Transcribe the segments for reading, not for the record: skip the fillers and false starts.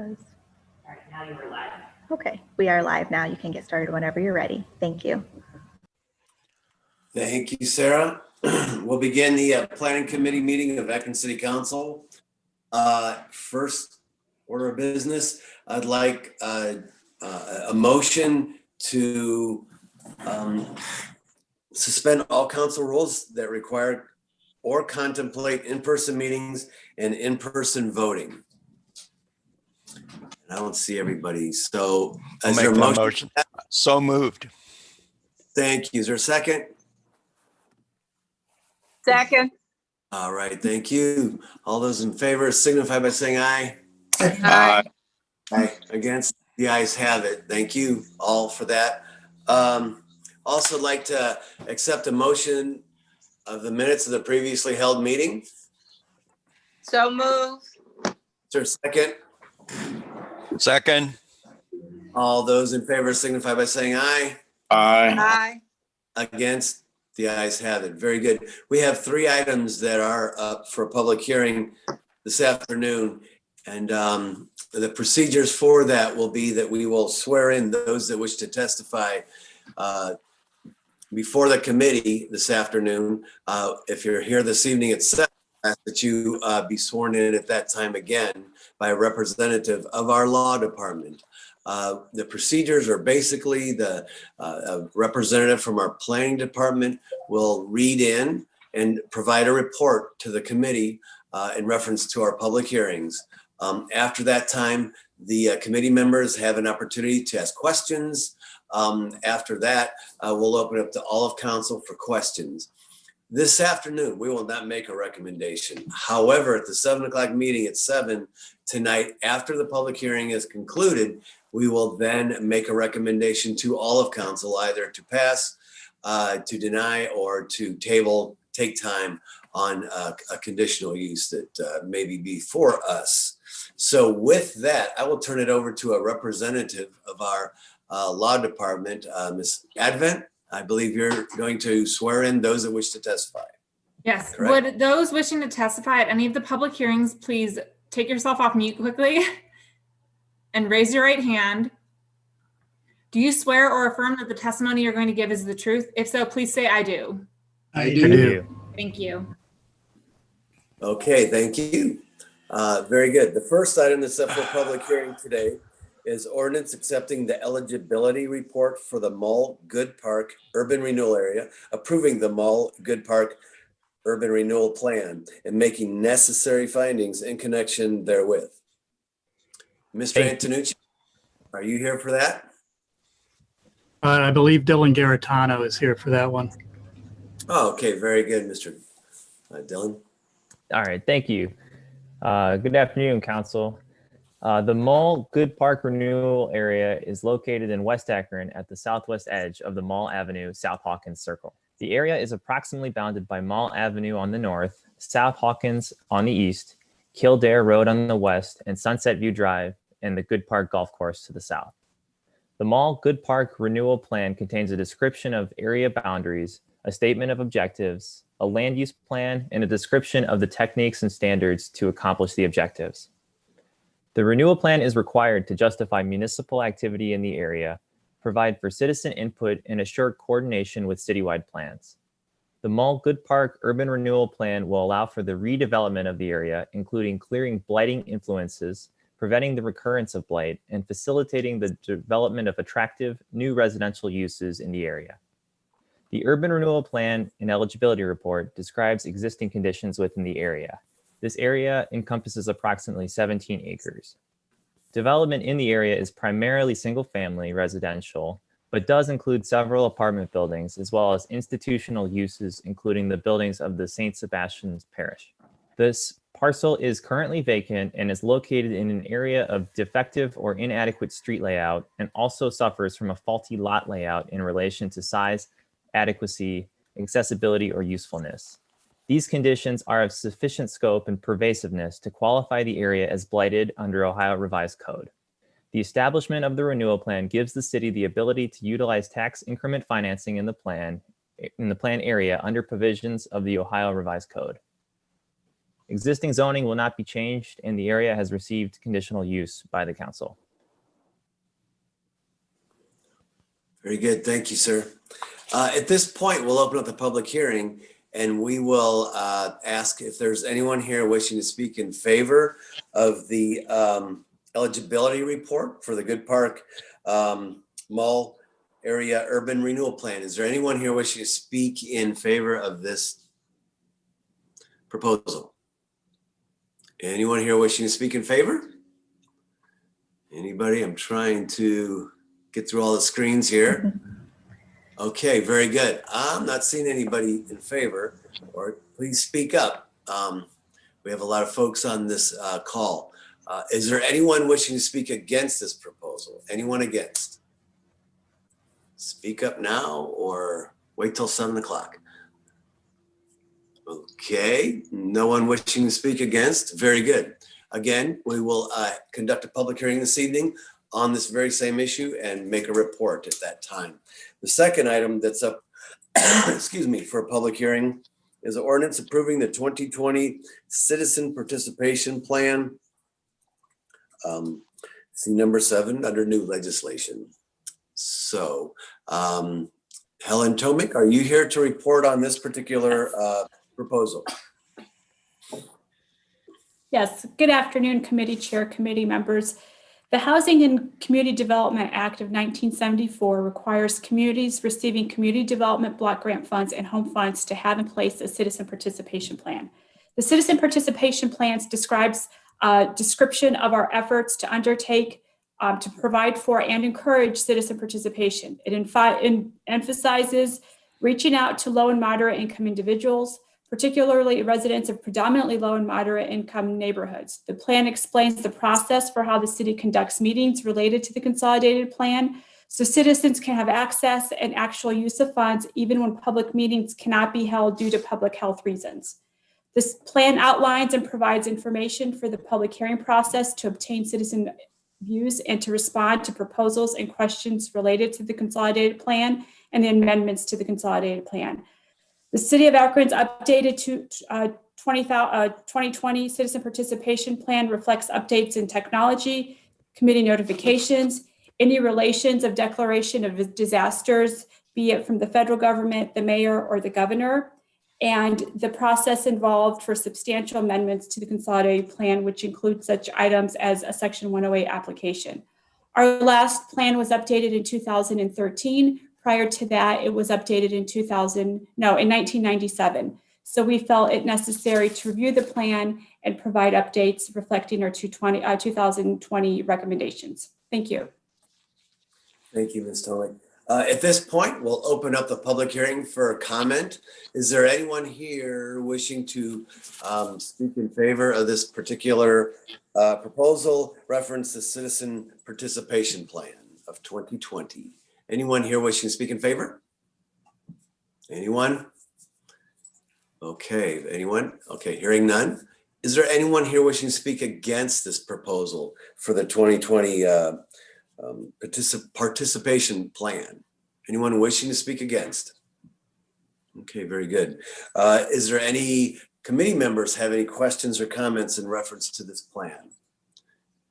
was. All right, now you are live. Okay, we are live now. You can get started whenever you're ready. Thank you. Thank you, Sarah. We'll begin the Planning Committee meeting of Akron City Council. First order of business, I'd like a motion to suspend all council rules that require or contemplate in-person meetings and in-person voting. I don't see everybody, so is there a motion? So moved. Thank you. Is there a second? Second. All right, thank you. All those in favor signify by saying aye. Aye. Aye. Against, the ayes have it. Thank you all for that. Also like to accept a motion of the minutes of the previously held meeting. So moved. Is there a second? Second. All those in favor signify by saying aye. Aye. Against, the ayes have it. Very good. We have 3 items that are up for public hearing this afternoon. And the procedures for that will be that we will swear in those that wish to testify before the committee this afternoon. If you're here this evening at 7, I ask that you be sworn in at that time again by a representative of our law department. The procedures are basically a representative from our planning department will read in and provide a report to the committee in reference to our public hearings. After that time, the committee members have an opportunity to ask questions. After that, we'll open up to all of council for questions. This afternoon, we will not make a recommendation. However, at the 7 o'clock meeting at 7 tonight, after the public hearing is concluded, we will then make a recommendation to all of council, either to pass, to deny, or to table, take time on a conditional use that may be before us. So with that, I will turn it over to a representative of our law department, Ms. Advent. I believe you're going to swear in those that wish to testify. Yes. Correct? Would those wishing to testify at any of the public hearings please take yourself off mute quickly and raise your right hand? Do you swear or affirm that the testimony you're going to give is the truth? If so, please say I do. I do. Thank you. Okay, thank you. Very good. The first item that's up for public hearing today is ordinance accepting the eligibility report for the Mall Good Park Urban Renewal Area, approving the Mall Good Park Urban Renewal Plan, and making necessary findings in connection therewith. Mr. Antonucci, are you here for that? I believe Dylan Garitano is here for that one. Oh, okay, very good, Mr. Dylan. All right, thank you. Good afternoon, Council. The Mall Good Park Renewal Area is located in West Akron at the southwest edge of the Mall Avenue, South Hawkins Circle. The area is approximately bounded by Mall Avenue on the north, South Hawkins on the east, Kildare Road on the west, and Sunset View Drive and the Good Park Golf Course to the south. The Mall Good Park Renewal Plan contains a description of area boundaries, a statement of objectives, a land use plan, and a description of the techniques and standards to accomplish the objectives. The renewal plan is required to justify municipal activity in the area, provide for citizen input, and assure coordination with citywide plans. The Mall Good Park Urban Renewal Plan will allow for the redevelopment of the area, including clearing blighting influences, preventing the recurrence of blight, and facilitating the development of attractive new residential uses in the area. The Urban Renewal Plan and Eligibility Report describes existing conditions within the area. This area encompasses approximately 17 acres. Development in the area is primarily single-family residential, but does include several apartment buildings, as well as institutional uses, including the buildings of the St. Sebastian's Parish. This parcel is currently vacant and is located in an area of defective or inadequate street layout, and also suffers from a faulty lot layout in relation to size, adequacy, accessibility, or usefulness. These conditions are of sufficient scope and pervasiveness to qualify the area as blighted under Ohio Revised Code. The establishment of the renewal plan gives the city the ability to utilize tax increment financing in the plan area under provisions of the Ohio Revised Code. Existing zoning will not be changed, and the area has received conditional use by the council. Very good. Thank you, sir. At this point, we'll open up the public hearing and we will ask if there's anyone here wishing to speak in favor of the eligibility report for the Good Park Mall Area Urban Renewal Plan. Is there anyone here wishing to speak in favor of this proposal? Anyone here wishing to speak in favor? Anybody? I'm trying to get through all the screens here. Okay, very good. I'm not seeing anybody in favor, or please speak up. We have a lot of folks on this call. Is there anyone wishing to speak against this proposal? Anyone against? Speak up now or wait till 7 o'clock. Okay, no one wishing to speak against. Very good. Again, we will conduct a public hearing this evening on this very same issue and make a report at that time. The second item that's up, excuse me, for a public hearing is an ordinance approving the 2020 Citizen Participation Plan. See number 7 under new legislation. So, Helen Tomic, are you here to report on this particular proposal? Yes, good afternoon, committee chair, committee members. The Housing and Community Development Act of 1974 requires communities receiving community development block grant funds and home funds to have in place a citizen participation plan. The citizen participation plans describes a description of our efforts to undertake, to provide for and encourage citizen participation. It emphasizes reaching out to low and moderate income individuals, particularly residents of predominantly low and moderate income neighborhoods. The plan explains the process for how the city conducts meetings related to the consolidated plan, so citizens can have access and actual use of funds even when public meetings cannot be held due to public health reasons. This plan outlines and provides information for the public hearing process to obtain citizen views and to respond to proposals and questions related to the consolidated plan and the amendments to the consolidated plan. The City of Akron's updated 2020 Citizen Participation Plan reflects updates in technology, committee notifications, any relations of declaration of disasters, be it from the federal government, the mayor, or the governor, and the process involved for substantial amendments to the consolidated plan, which includes such items as a Section 108 application. Our last plan was updated in 2013. Prior to that, it was updated in 1997. So we felt it necessary to review the plan and provide updates reflecting our 2020 recommendations. Thank you. Thank you, Ms. Tomic. At this point, we'll open up the public hearing for a comment. Is there anyone here wishing to speak in favor of this particular proposal, reference the Citizen Participation Plan of 2020? Anyone here wishing to speak in favor? Anyone? Okay, anyone? Okay, hearing none. Is there anyone here wishing to speak against this proposal for the 2020 participation plan? Anyone wishing to speak against? Okay, very good. Is there any committee members have any questions or comments in reference to this plan?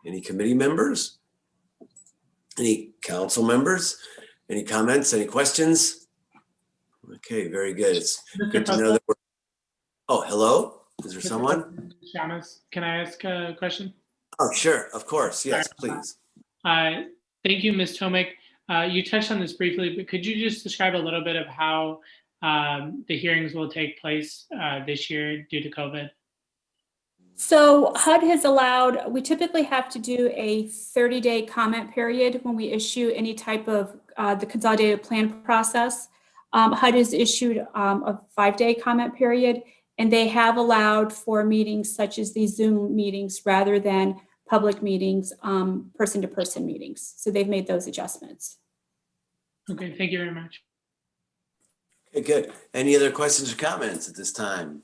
Any committee members? Any council members? Any comments, any questions? Okay, very good. It's good to know that we're, oh, hello? Is there someone? Shamus, can I ask a question? Oh, sure, of course, yes, please. Thank you, Ms. Tomic. You touched on this briefly, but could you just describe a little bit of how the hearings will take place this year due to COVID? So HUD has allowed, we typically have to do a 30-day comment period when we issue any type of the consolidated plan process. HUD has issued a 5-day comment period, and they have allowed for meetings such as these Zoom meetings rather than public meetings, person-to-person meetings. So they've made those adjustments. Okay, thank you very much. Okay, good. Any other questions or comments at this time?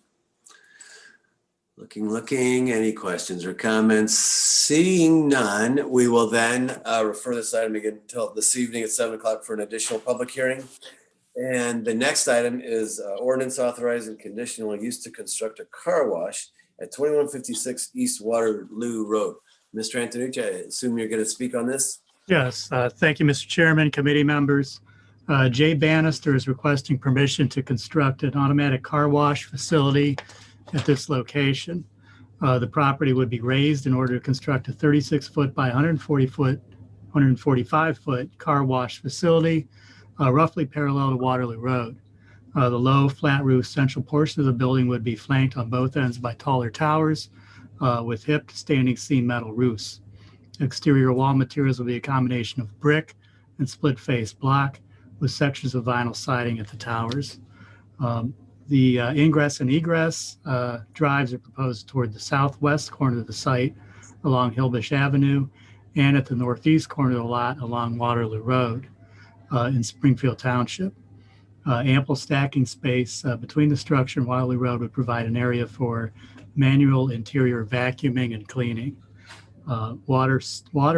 Looking, any questions or comments? Seeing none, we will then refer this item again until this evening at 7 o'clock for an additional public hearing. And the next item is ordinance authorizing conditional use to construct a car wash at 2156 East Waterloo Road. Mr. Antonucci, I assume you're going to speak on this? Yes, thank you, Mr. Chairman, committee members. Jay Bannister is requesting permission to construct an automatic car wash facility at this location. The property would be raised in order to construct a 36-foot by 145-foot car wash facility, roughly parallel to Waterloo Road. The low, flat roof central portion of the building would be flanked on both ends by taller towers with hipped standing seam metal roofs. Exterior wall materials will be a combination of brick and split face block with sections of vinyl siding at the towers. The ingress and egress drives are proposed toward the southwest corner of the site along Hillbush Avenue and at the northeast corner of the lot along Waterloo Road in Springfield Township. Ample stacking space between the structure and Waterloo Road would provide an area for manual interior vacuuming and cleaning. Water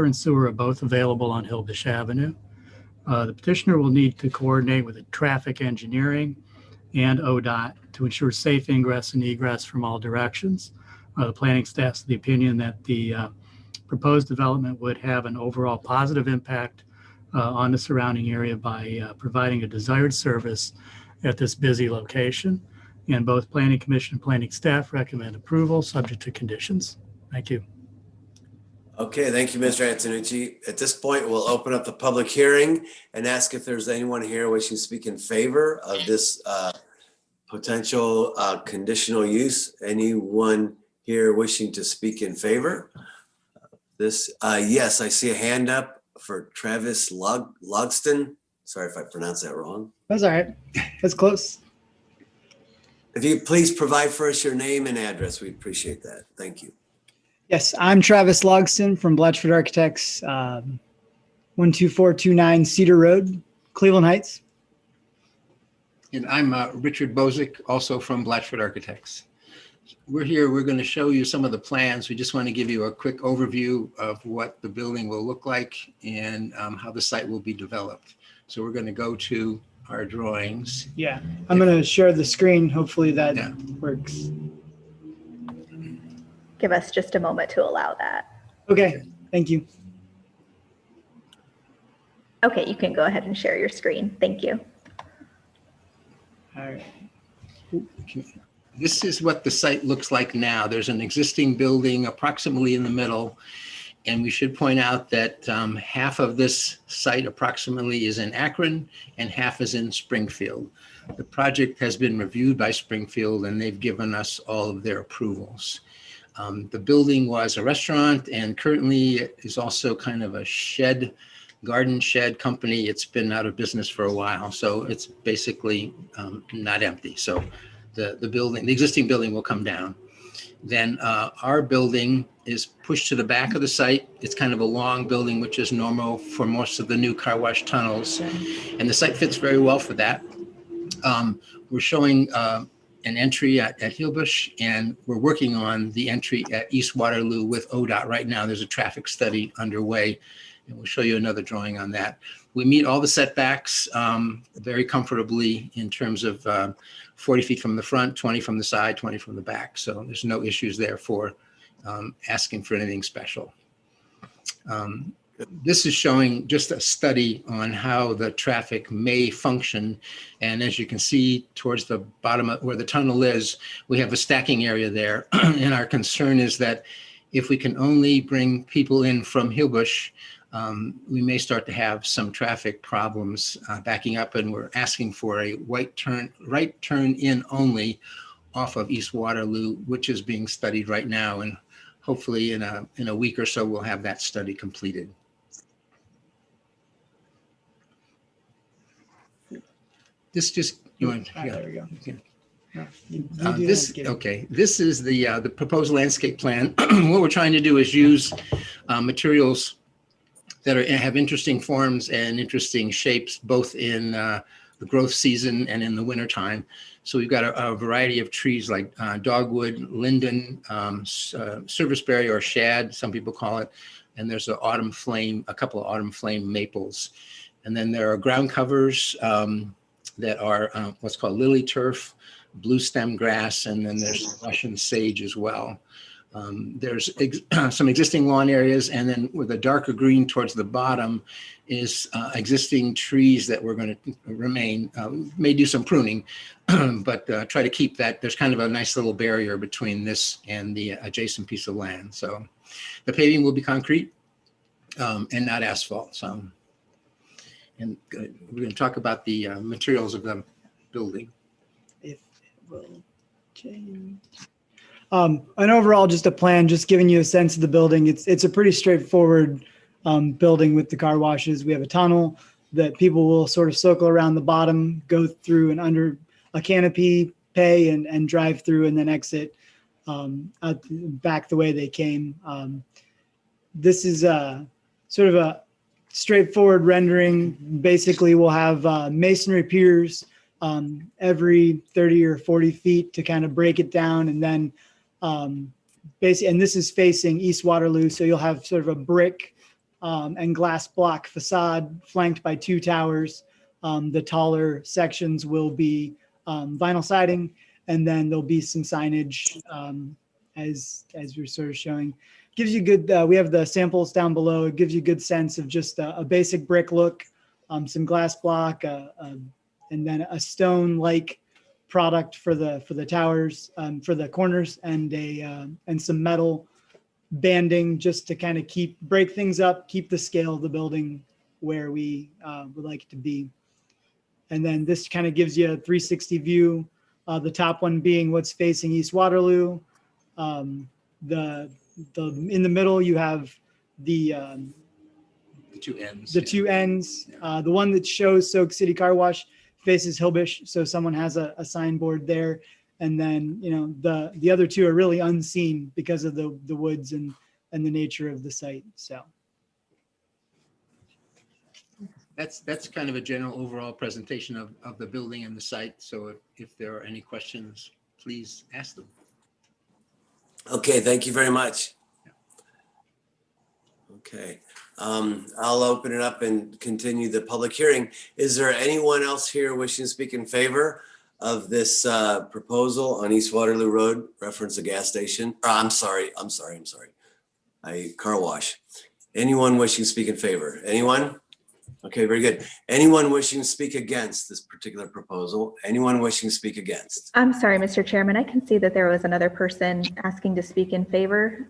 and sewer are both available on Hillbush Avenue. The petitioner will need to coordinate with the traffic engineering and ODOT to ensure safe ingress and egress from all directions. The planning staff's of the opinion that the proposed development would have an overall positive impact on the surrounding area by providing a desired service at this busy location. And both Planning Commission and planning staff recommend approval subject to conditions. Thank you. Okay, thank you, Mr. Antonucci. At this point, we'll open up the public hearing and ask if there's anyone here wishing to speak in favor of this potential conditional use. Anyone here wishing to speak in favor? Yes, I see a hand up for Travis Logston. Sorry if I pronounced that wrong. That's all right. That's close. If you please provide for us your name and address, we'd appreciate that. Thank you. Yes, I'm Travis Logston from Blatchford Architects, 12429 Cedar Road, Cleveland Heights. And I'm Richard Bozick, also from Blatchford Architects. We're here, we're going to show you some of the plans. We just want to give you a quick overview of what the building will look like and how the site will be developed. So we're going to go to our drawings. Yeah, I'm going to share the screen. Hopefully that works. Give us just a moment to allow that. Okay, thank you. Okay, you can go ahead and share your screen. Thank you. All right. This is what the site looks like now. There's an existing building approximately in the middle. And we should point out that half of this site approximately is in Akron and half is in Springfield. The project has been reviewed by Springfield and they've given us all of their approvals. The building was a restaurant and currently it is also kind of a shed, garden shed company. It's been out of business for a while, so it's basically not empty. So the existing building will come down. Then our building is pushed to the back of the site. It's kind of a long building, which is normal for most of the new car wash tunnels. And the site fits very well for that. We're showing an entry at Hillbush, and we're working on the entry at East Waterloo with ODOT right now. There's a traffic study underway, and we'll show you another drawing on that. We meet all the setbacks very comfortably in terms of 40 feet from the front, 20 from the side, 20 from the back. So there's no issues there for asking for anything special. This is showing just a study on how the traffic may function. And as you can see towards the bottom of where the tunnel is, we have a stacking area there. And our concern is that if we can only bring people in from Hillbush, we may start to have some traffic problems backing up, and we're asking for a right turn in only off of East Waterloo, which is being studied right now. And hopefully in a week or so, we'll have that study completed. This just, you want, yeah. There we go. Okay. This is the proposed landscape plan. What we're trying to do is use materials that have interesting forms and interesting shapes, both in the growth season and in the wintertime. So we've got a variety of trees like dogwood, linden, serviceberry or shad, some people call it. And there's a couple of autumn flame maples. And then there are ground covers that are what's called lily turf, blue stem grass, and then there's Russian sage as well. There's some existing lawn areas, and then with a darker green towards the bottom is existing trees that we're going to remain. May do some pruning, but try to keep that. There's kind of a nice little barrier between this and the adjacent piece of land. So the paving will be concrete and not asphalt. So, and we're going to talk about the materials of the building. If it will change. And overall, just a plan, just giving you a sense of the building. It's a pretty straightforward building with the car washes. We have a tunnel that people will sort of circle around the bottom, go through and under a canopy, pay and drive through, and then exit back the way they came. This is sort of a straightforward rendering. Basically, we'll have masonry piers every 30 or 40 feet to kind of break it down, and then basically, and this is facing East Waterloo, so you'll have sort of a brick and glass block facade flanked by two towers. The taller sections will be vinyl siding, and then there'll be some signage as we're sort of showing. Gives you good, we have the samples down below. It gives you a good sense of just a basic brick look, some glass block, and then a stone-like product for the towers, for the corners, and some metal banding just to kind of break things up, keep the scale of the building where we would like it to be. And then this kind of gives you a 360 view. The top one being what's facing East Waterloo. In the middle you have the two ends. The two ends. The one that shows Soak City Car Wash faces Hillbish, so someone has a signboard there. And then, you know, the other two are really unseen because of the woods and the nature of the site. So that's kind of a general overall presentation of the building and the site. So if there are any questions, please ask them. Okay, thank you very much. Okay, I'll open it up and continue the public hearing. Is there anyone else here wishing to speak in favor of this proposal on East Waterloo Road, reference a gas station? I'm sorry. Car wash. Anyone wishing to speak in favor? Anyone? Okay, very good. Anyone wishing to speak against this particular proposal? Anyone wishing to speak against? I'm sorry, Mr. Chairman. I can see that there was another person asking to speak in favor.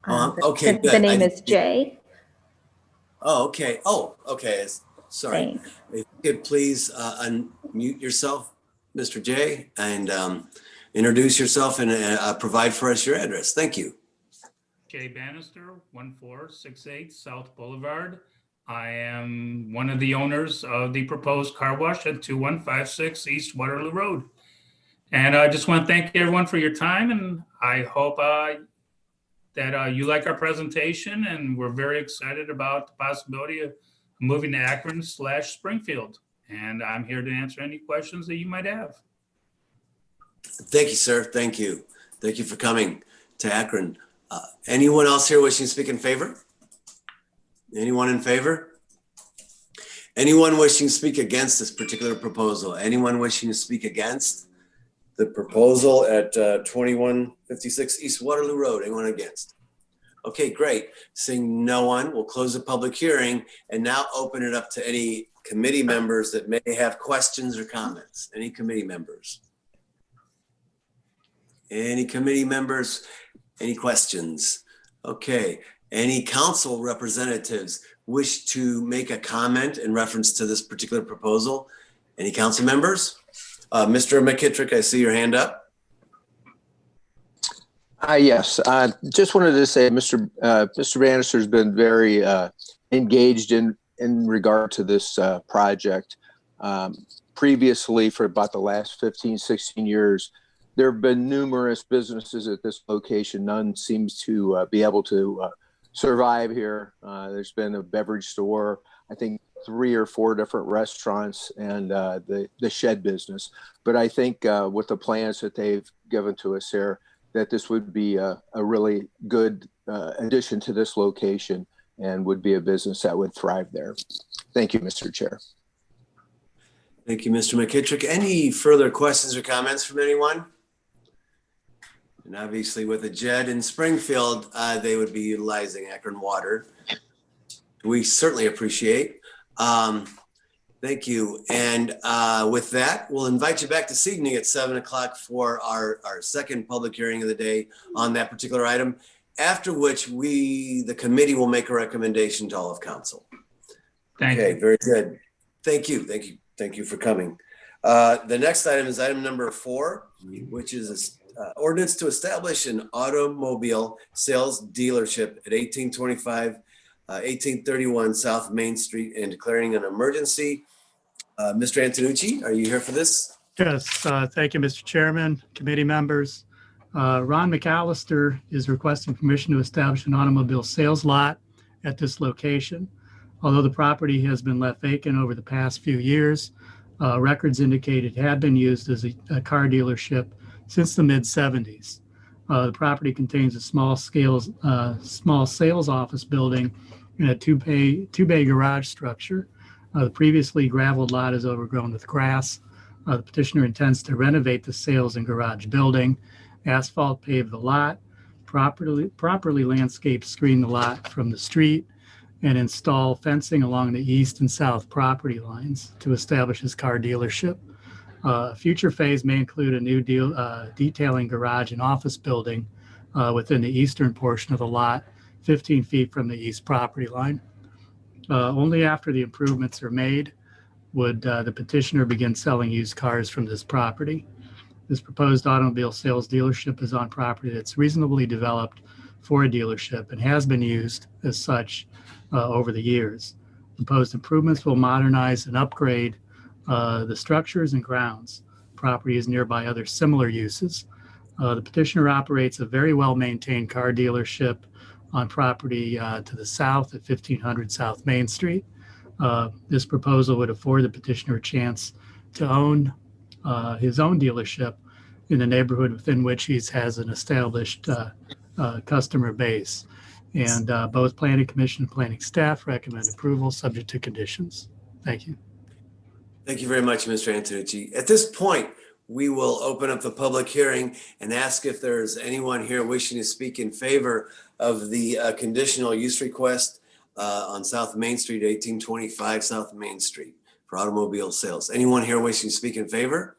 Okay, good. The name is Jay. Oh, okay. Oh, okay. Sorry. Thanks. If you could please unmute yourself, Mr. Jay, and introduce yourself and provide for us your address. Thank you. Jay Bannister, 1468 South Boulevard. I am one of the owners of the proposed car wash at 2156 East Waterloo Road. And I just want to thank everyone for your time, and I hope that you like our presentation, and we're very excited about the possibility of moving to Akron/Springfield. And I'm here to answer any questions that you might have. Thank you, sir. Thank you. Thank you for coming to Akron. Anyone else here wishing to speak in favor? Anyone in favor? Anyone wishing to speak against this particular proposal? Anyone wishing to speak against the proposal at 2156 East Waterloo Road? Anyone against? Okay, great. Seeing no one, we'll close the public hearing and now open it up to any committee members that may have questions or comments. Any committee members? Any committee members? Any questions? Okay. Any council representatives wish to make a comment in reference to this particular proposal? Any council members? Mr. McKittrick, I see your hand up. Yes, just wanted to say Mr. Bannister has been very engaged in regard to this project. Previously, for about the last 15, 16 years, there have been numerous businesses at this location. None seems to be able to survive here. There's been a beverage store, I think 3 or 4 different restaurants, and the shed business. But I think with the plans that they've given to us here, that this would be a really good addition to this location and would be a business that would thrive there. Thank you, Mr. Chair. Thank you, Mr. McKittrick. Any further questions or comments from anyone? And obviously with a JED in Springfield, they would be utilizing Akron water. We certainly appreciate. Thank you. And with that, we'll invite you back this evening at 7 o'clock for our second public hearing of the day on that particular item, after which the committee will make a recommendation to all of council. Thank Okay, you. very good. Thank you. Thank you. Thank you for coming. The next item is item number 4, which is ordinance to establish an automobile sales dealership at 1825, 1831 South Main Street and declaring an emergency. Mr. Antonucci, are you here for this? Yes, thank you, Mr. Chairman, committee members. Ron McAllister is requesting permission to establish an automobile sales lot at this location. Although the property has been left vacant over the past few years, records indicate it had been used as a car dealership since the mid-70s. The property contains a small sales office building and a two-bay garage structure. The previously graveled lot is overgrown with grass. The petitioner intends to renovate the sales and garage building, asphalt pave the lot, properly landscape screen the lot from the street, and install fencing along the east and south property lines to establish his car dealership. A future phase may include a new detailing garage and office building within the eastern portion of the lot, 15 feet from the east property line. Only after the improvements are made would the petitioner begin selling used cars from this property. This proposed automobile sales dealership is on property that's reasonably developed for a dealership and has been used as such over the years. Proposed improvements will modernize and upgrade the structures and grounds. Property is nearby other similar uses. The petitioner operates a very well-maintained car dealership on property to the south at 1500 South Main Street. This proposal would afford the petitioner a chance to own his own dealership in the neighborhood within which he has an established customer base. And both Planning Commission and Planning staff recommend approval subject to conditions. Thank you. Thank you very much, Mr. Antonucci. At this point, we will open up the public hearing and ask if there's anyone here wishing to speak in favor of the conditional use request on South Main Street, 1825 South Main Street for automobile sales. Anyone here wishing to speak in favor?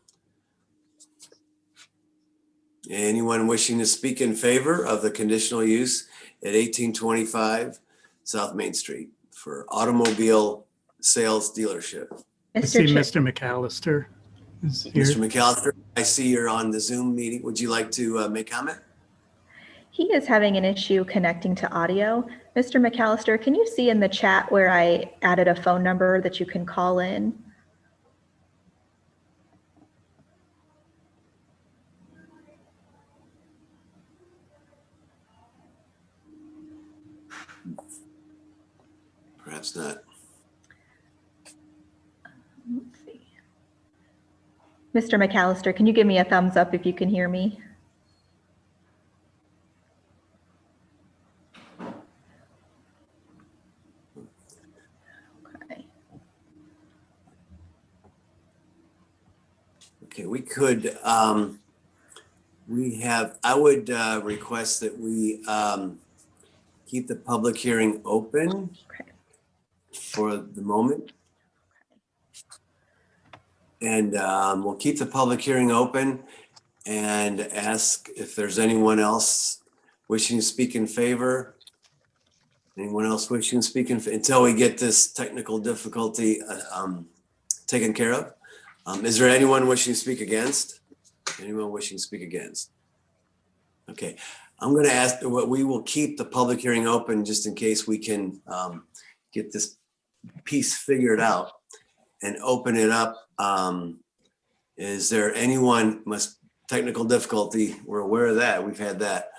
Anyone wishing to speak in favor of the conditional use at 1825 South Main Street for automobile sales dealership? I see Mr. McAllister is here. Mr. McAllister, I see you're on the Zoom meeting. Would you like to make comment? He is having an issue connecting to audio. Mr. McAllister, can you see in the chat where I added a phone number that you can call in? Perhaps not. Let's see. Mr. McAllister, can you give me a thumbs up if you can hear me? Okay, we could, I would request that we keep the public hearing open for the moment. And we'll keep the public hearing open and ask if there's anyone else wishing to speak in favor. Anyone else wishing to speak in until we get this technical difficulty taken care of. Is there anyone wishing to speak against? Anyone wishing to speak against? Okay, I'm going to ask, we will keep the public hearing open just in case we can get this piece figured out and open it up. Is there anyone, technical difficulty, we're aware of that, we've had that.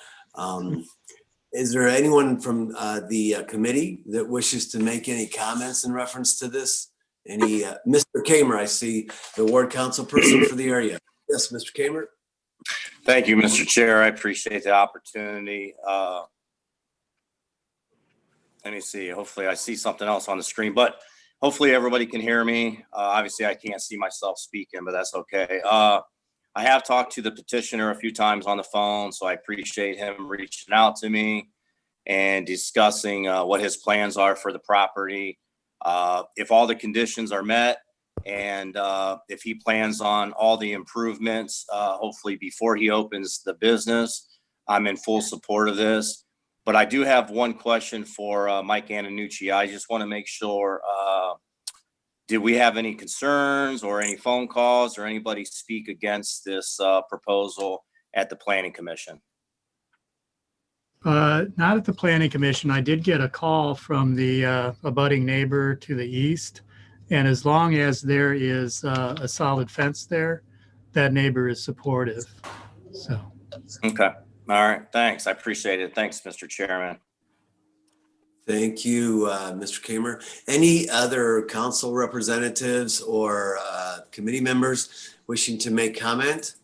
Is there anyone from the committee that wishes to make any comments in reference to this? Any, Mr. Kamer, I see the ward council person for the area. Yes, Mr. Kamer. Thank you, Mr. Chair. I appreciate the opportunity. Let me see, hopefully I see something else on the screen, but hopefully everybody can hear me. Obviously, I can't see myself speaking, but that's okay. I have talked to the petitioner a few times on the phone, so I appreciate him reaching out to me and discussing what his plans are for the property. If all the conditions are met and if he plans on all the improvements, hopefully before he opens the business, I'm in full support of this. But I do have one question for Mike Antonucci. I just want to make sure, did we have any concerns or any phone calls or anybody speak against this proposal at the Planning Commission? Not at the Planning Commission. I did get a call from the abutting neighbor to the east. And as long as there is a solid fence there, that neighbor is supportive. So. Okay. All right. Thanks. I appreciate it. Thanks, Mr. Chairman. Thank you, Mr. Kamer. Any other council representatives or committee members wishing to make comment?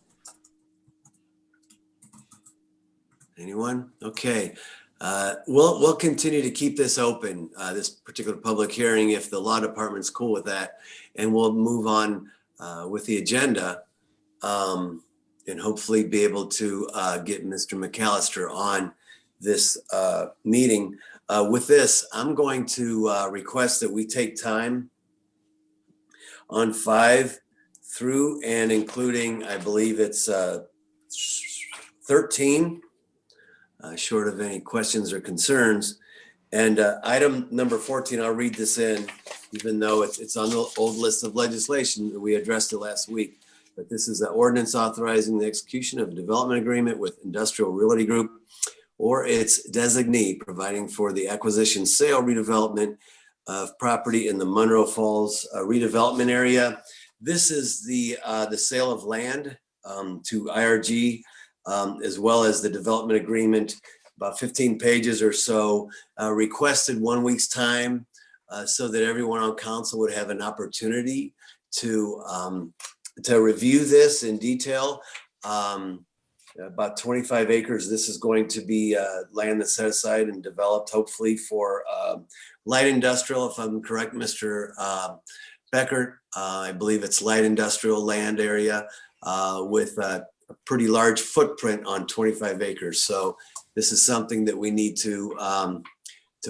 Anyone? Okay. We'll continue to keep this open, this particular public hearing, if the law department's cool with that, and we'll move on with the agenda and hopefully be able to get Mr. McAllister on this meeting. With this, I'm going to request that we take time on 5 through and including, I believe it's 13, short of any questions or concerns. And item number 14, I'll read this in, even though it's on the old list of legislation that we addressed it last week. But this is an ordinance authorizing the execution of a development agreement with Industrial Realty Group or its designee, providing for the acquisition, sale, redevelopment of property in the Monroe Falls redevelopment area. This is the sale of land to IRG, as well as the development agreement, about 15 pages or so, requested 1 week's time so that everyone on council would have an opportunity to review this in detail. About 25 acres. This is going to be land that's set aside and developed hopefully for light industrial, if I'm correct, Mr. Beckert. I believe it's light industrial land area with a pretty large footprint on 25 acres. So this is something that we need to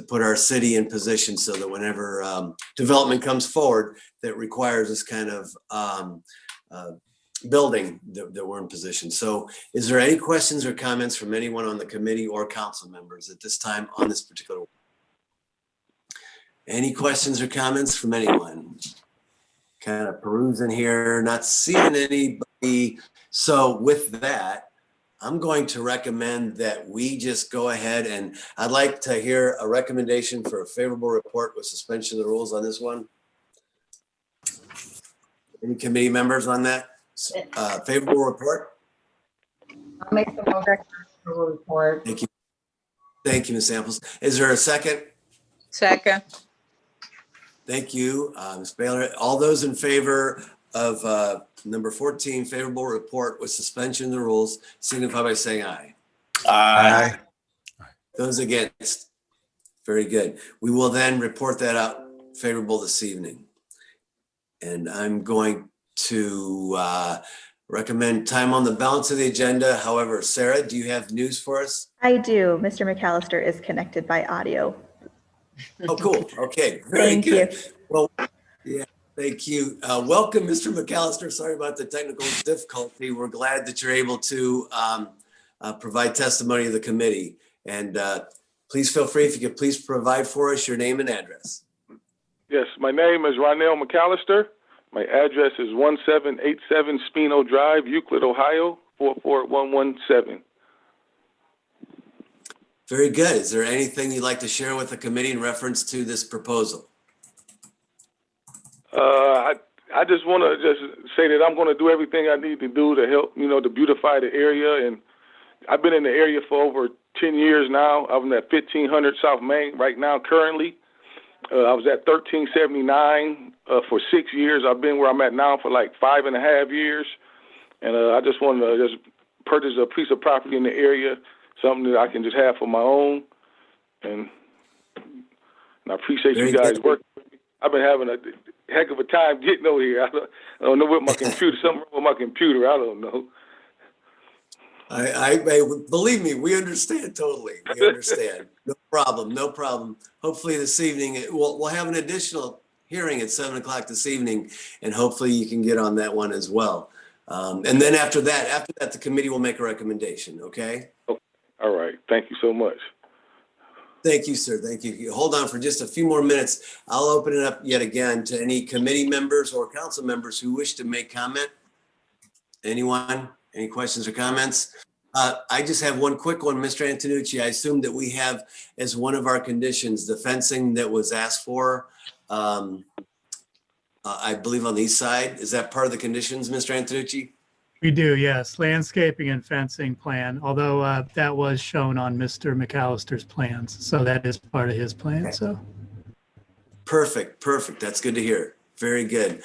put our city in position so that whenever development comes forward that requires this kind of building, that we're in position. So is there any questions or comments from anyone on the committee or council members at this time on this particular one? Any questions or comments from anyone? Kind of perusing here, not seeing anybody. So with that, I'm going to recommend that we just go ahead, and I'd like to hear a recommendation for a favorable report with suspension of the rules on this one. Any committee members on that? Favorable report? I'll make the motion for report. Thank you. Thank you, Ms. Samples. Is there a second? Second. Thank you, Ms. Baylor. All those in favor of number 14, favorable report with suspension of the rules, signify by saying aye. Aye. Those against? Very good. We will then report that out favorable this evening. And I'm going to recommend time on the balance of the agenda. However, Sarah, do you have news for us? I do. Mr. McAllister is connected by audio. Oh, cool. Okay. Very Thank good. you. Well, yeah, thank you. Welcome, Mr. McAllister. Sorry about the technical difficulty. We're glad that you're able to provide testimony to the committee. And please feel free, if you could please provide for us your name and address. Yes, my name is Ronell McAllister. My address is 1787 Spino Drive, Euclid, Ohio, 44117. Very good. Is there anything you'd like to share with the committee in reference to this proposal? I just want to just say that I'm going to do everything I need to do to help, to beautify the area. And I've been in the area for over 10 years now. I'm at 1500 South Main right now currently. I was at 1379 for 6 years. I've been where I'm at now for like 5.5 years. And I just wanted to just purchase a piece of property in the area, something that I can just have for my own. And I appreciate you guys working with me. I've been having a heck of a time getting over here. I don't know what my computer, something wrong with my computer. I don't know. I believe me, we understand totally. We understand. No problem. No problem. Hopefully this evening we'll have an additional hearing at 7 o'clock this evening, and hopefully you can get on that one as well. And then after that, the committee will make a recommendation. Okay. Okay. All right. Thank you so much. Thank you, sir. Thank you. Hold on for just a few more minutes. I'll open it up yet again to any committee members or council members who wish to make comment. Anyone? Any questions or comments? I just have one quick one, Mr. Antonucci. I assume that we have as one of our conditions, the fencing that was asked for, I believe on the east side. Is that part of the conditions, Mr. Antonucci? We do, yes. Landscaping and fencing plan, although that was shown on Mr. McAllister's plans. So that is part of his plan, so. Perfect, perfect. That's good to hear. Very good.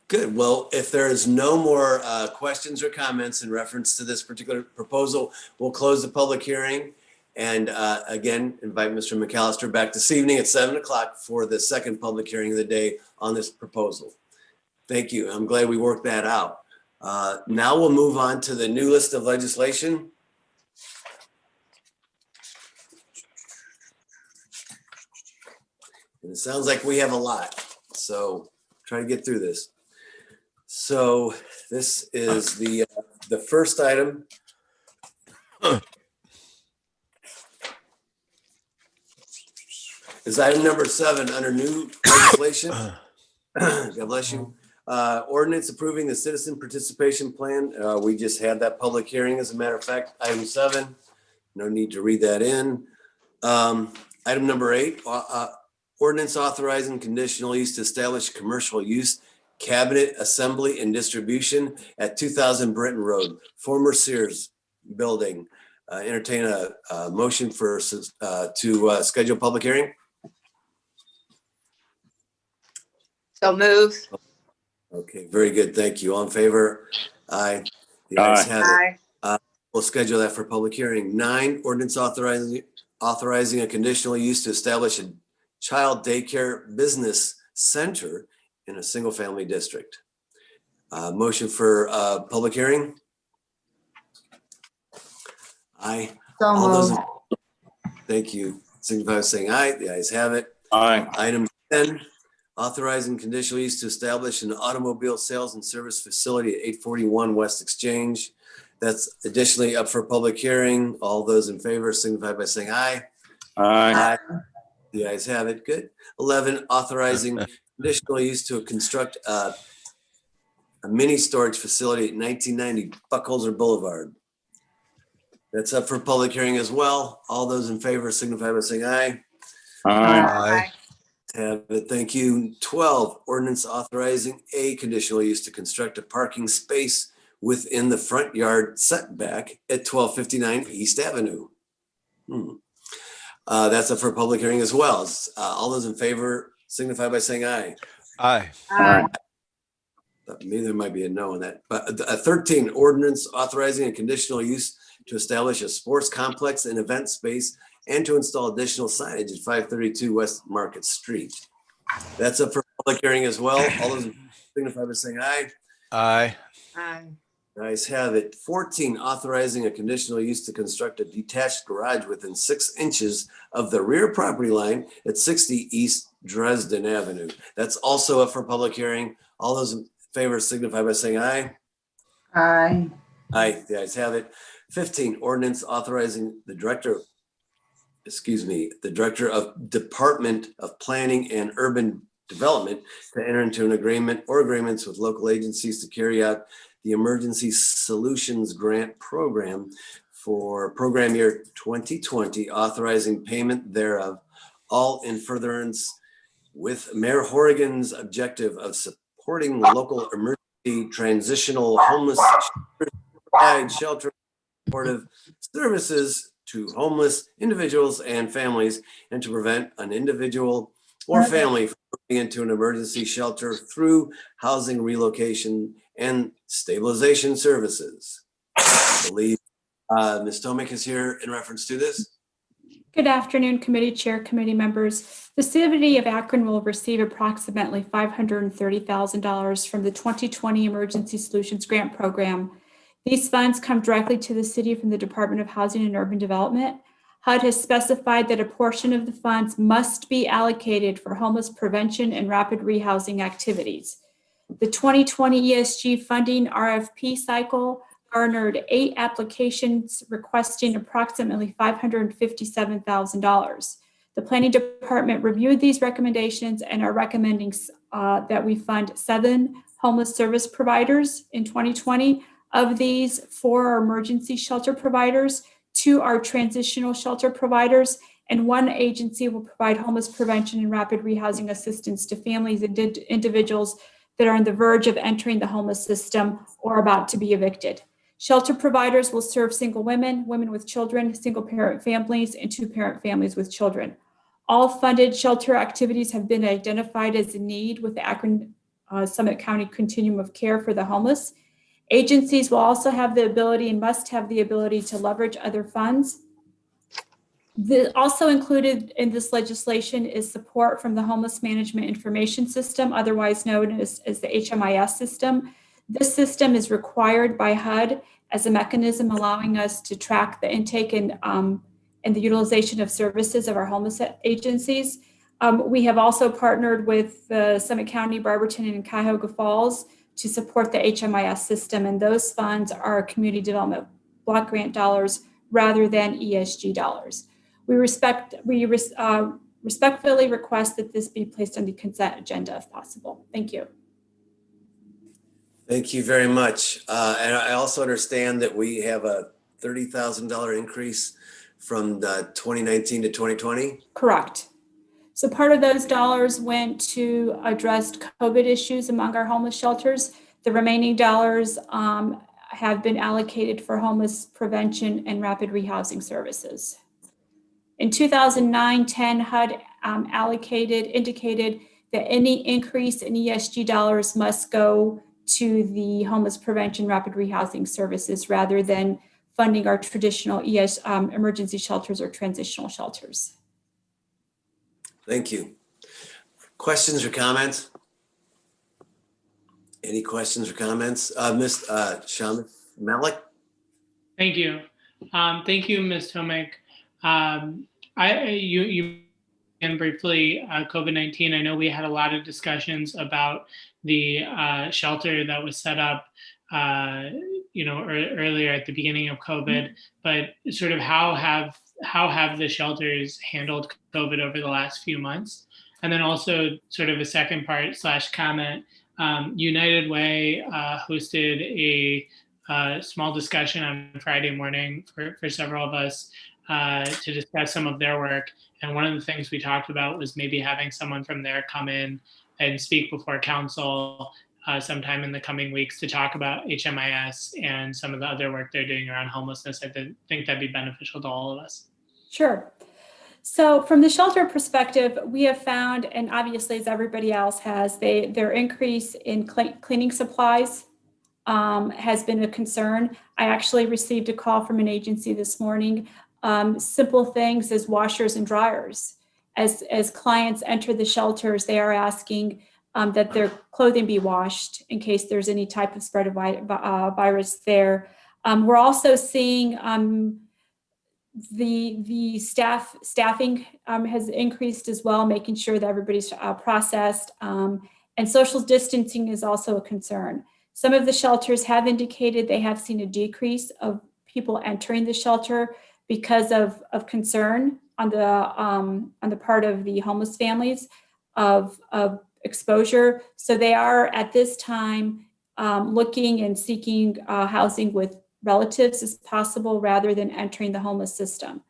Good. Well, if there is no more questions or comments in reference to this particular proposal, we'll close the public hearing and again, invite Mr. McAllister back this evening at 7 o'clock for the second public hearing of the day on this proposal. Thank you. I'm glad we worked that out. Now we'll move on to the new list of legislation. And it sounds like we have a lot, so try to get through this. So this is the first item. Is item number 7 under new legislation. God bless you. Ordinance approving the citizen participation plan. We just had that public hearing, as a matter of fact. Item 7, no need to read that in. Item number 8, ordinance authorizing conditional use to establish commercial use cabinet assembly and distribution at 2000 Britton Road, former Sears building. Entertain a motion for to schedule public hearing. So moved. Okay, very good. Thank you. All in favor? Aye. The ayes have it. We'll schedule that for public hearing. 9, ordinance authorizing a conditional use to establish a child daycare business center in a single family district. Motion for public hearing. Aye. So All those moved. thank you. Signify by saying aye. The ayes have it. Aye. Item 10, authorizing conditional use to establish an automobile sales and service facility at 841 West Exchange. That's additionally up for public hearing. All those in favor signify by saying aye. Aye. The ayes have it. Good. 11, authorizing conditional use to construct a mini storage facility at 1990 Buckholzer Boulevard. That's up for public hearing as well. All those in favor signify by saying aye. Aye. Have it. Thank you. 12, ordinance authorizing a conditional use to construct a parking space within the front yard setback at 1259 East Avenue. That's up for public hearing as well. All those in favor signify by saying aye. Aye. Aye. Maybe there might be a no on that. But 13, ordinance authorizing a conditional use to establish a sports complex and event space and to install additional signage at 532 West Market Street. That's up for public hearing as well. All those signify by saying aye. Aye. Aye. Ayes have it. 14, authorizing a conditional use to construct a detached garage within 6 inches of the rear property line at 60 East Dresden Avenue. That's also up for public hearing. All those in favor signify by saying aye. Aye. Aye, the ayes have it. 15, ordinance authorizing the director of Department of Planning and Urban Development to enter into an agreement or agreements with local agencies to carry out the Emergency Solutions Grant Program for program year 2020, authorizing payment thereof, all in furtherance with Mayor Horrigan's objective of supporting local emergency transitional homeless shelter supportive services to homeless individuals and families, and to prevent an individual or family from moving into an emergency shelter through housing relocation and stabilization services. I believe Ms. Tomic is here in reference to this. Good afternoon, committee chair, committee members. The city of Akron will receive approximately $530,000 from the 2020 Emergency Solutions Grant Program. These funds come directly to the city from the Department of Housing and Urban Development. HUD has specified that a portion of the funds must be allocated for homeless prevention and rapid rehousing activities. The 2020 ESG funding RFP cycle garnered 8 applications requesting approximately $557,000. The planning department reviewed these recommendations and are recommending that we fund 7 homeless service providers in 2020. Of these, 4 are emergency shelter providers, 2 are transitional shelter providers, and 1 agency will provide homeless prevention and rapid rehousing assistance to families and individuals that are on the verge of entering the homeless system or about to be evicted. Shelter providers will serve single women, women with children, single parent families, and 2-parent families with children. All funded shelter activities have been identified as a need with the Akron Summit County Continuum of Care for the homeless. Agencies will also have the ability and must have the ability to leverage other funds. Also included in this legislation is support from the Homeless Management Information System, otherwise known as the HMIS system. This system is required by HUD as a mechanism allowing us to track the intake and the utilization of services of our homeless agencies. We have also partnered with the Summit County, Barberton, and Cuyahoga Falls to support the HMIS system, and those funds are community development block grant dollars rather than ESG dollars. We respectfully request that this be placed on the consent agenda if possible. Thank you. Thank you very much. And I also understand that we have a $30,000 increase from 2019 to 2020. Correct. So part of those dollars went to address COVID issues among our homeless shelters. The remaining dollars have been allocated for homeless prevention and rapid rehousing services. In 2009-10, HUD indicated that any increase in ESG dollars must go to the homeless prevention rapid rehousing services rather than funding our traditional emergency shelters or transitional shelters. Thank you. Questions or comments? Any questions or comments? Ms. Shaman Malik? Thank you. Thank you, Ms. Tomek. You mentioned briefly COVID-19. I know we had a lot of discussions about the shelter that was set up, earlier at the beginning of COVID. But sort of how have the shelters handled COVID over the last few months? And then also sort of a second part / comment. United Way hosted a small discussion on Friday morning for several of us to discuss some of their work. And one of the things we talked about was maybe having someone from there come in and speak before council sometime in the coming weeks to talk about HMIS and some of the other work they're doing around homelessness. I think that'd be beneficial to all of us. Sure. So from the shelter perspective, we have found, and obviously as everybody else has, their increase in cleaning supplies has been a concern. I actually received a call from an agency this morning, simple things as washers and dryers. As clients enter the shelters, they are asking that their clothing be washed in case there's any type of spread of virus there. We're also seeing the staffing has increased as well, making sure that everybody's processed. And social distancing is also a concern. Some of the shelters have indicated they have seen a decrease of people entering the shelter because of concern on the part of the homeless families of exposure. So they are at this time looking and seeking housing with relatives as possible rather than entering the homeless system.